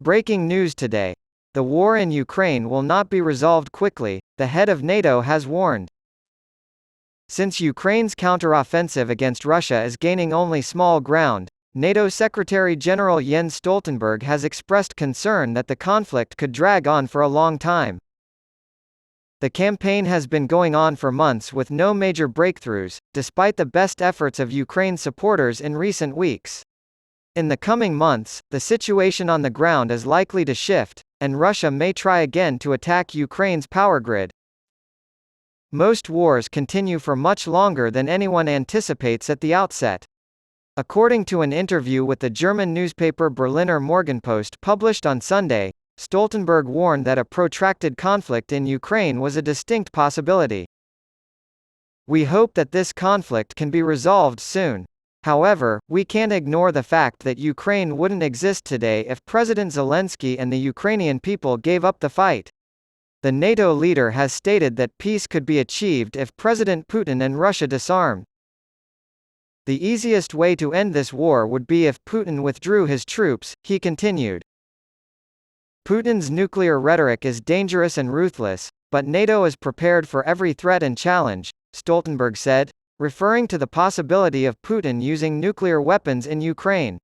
Breaking news today. The war in Ukraine will not be resolved quickly, the head of NATO has warned. Since Ukraine's counteroffensive against Russia is gaining only small ground, NATO Secretary-General Jens Stoltenberg has expressed concern that the conflict could drag on for a long time. The campaign has been going on for months with no major breakthroughs, despite the best efforts of Ukraine's supporters in recent weeks. In the coming months, the situation on the ground is likely to shift, and Russia may try again to attack Ukraine's power grid. Most wars continue for much longer than anyone anticipates at the outset. According to an interview with the German newspaper Berliner Morgenpost published on Sunday, Stoltenberg warned that a protracted conflict in Ukraine was a distinct possibility. "We hope that this conflict can be resolved soon. However, we can't ignore the fact that Ukraine wouldn't exist today if President Zelensky and the Ukrainian people gave up the fight." The NATO leader has stated that peace could be achieved if President Putin and Russia disarmed. "The easiest way to end this war would be if Putin withdrew his troops," he continued. Putin's nuclear rhetoric is dangerous and ruthless, but NATO is prepared for every threat and challenge, Stoltenberg said, referring to the possibility of Putin using nuclear weapons in Ukraine.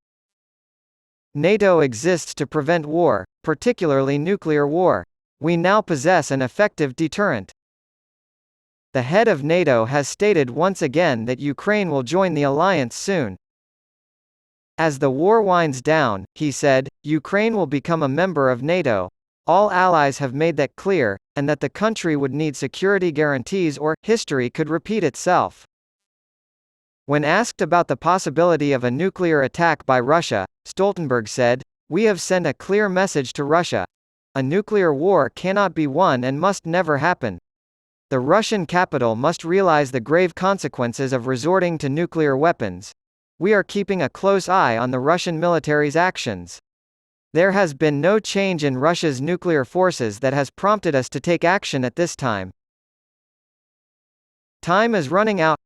"NATO exists to prevent war, particularly nuclear war. We now possess an effective deterrent." The head of NATO has stated once again that Ukraine will join the alliance soon. As the war winds down, he said, Ukraine will become a member of NATO. All allies have made that clear, and that the country would need security guarantees or history could repeat itself. When asked about the possibility of a nuclear attack by Russia, Stoltenberg said, "We have sent a clear message to Russia. A nuclear war cannot be won and must never happen. The Russian capital must realize the grave consequences of resorting to nuclear weapons. We are keeping a close eye on the Russian military's actions. There has been no change in Russia's nuclear forces that has prompted us to take action at this time. Time is running out.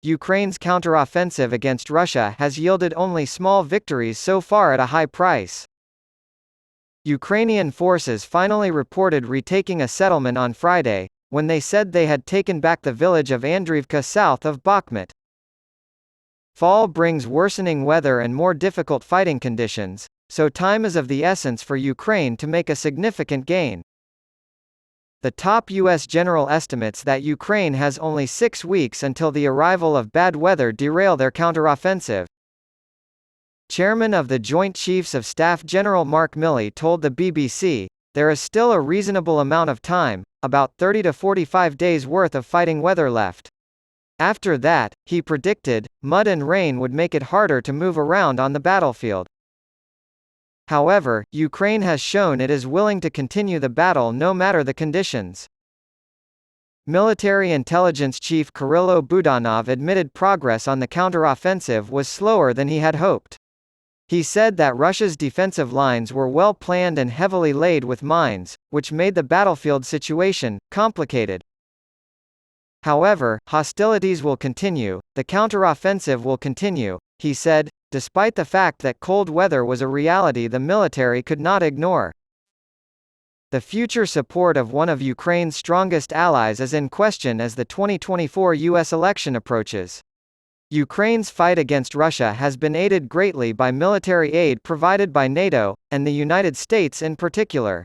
Ukraine's counteroffensive against Russia has yielded only small victories so far at a high price." Ukrainian forces finally reported retaking a settlement on Friday, when they said they had taken back the village of Andriivka south of Bakhmut. Fall brings worsening weather and more difficult fighting conditions, so time is of the essence for Ukraine to make a significant gain. The top U.S. general estimates that Ukraine has only 6 weeks until the arrival of bad weather derail their counteroffensive. Chairman of the Joint Chiefs of Staff General Mark Milley told the BBC, "There is still a reasonable amount of time, about 30 to 45 days worth of fighting weather left. After that," he predicted, "mud and rain would make it harder to move around on the battlefield." However, Ukraine has shown it is willing to continue the battle no matter the conditions. Military intelligence chief Kyrylo Budanov admitted progress on the counteroffensive was slower than he had hoped. He said that Russia's defensive lines were well planned and heavily laid with mines, which made the battlefield situation complicated. However, hostilities will continue, the counteroffensive will continue, he said, despite the fact that cold weather was a reality the military could not ignore. The future support of one of Ukraine's strongest allies is in question as the 2024 U.S. election approaches. Ukraine's fight against Russia has been aided greatly by military aid provided by NATO, and the United States in particular.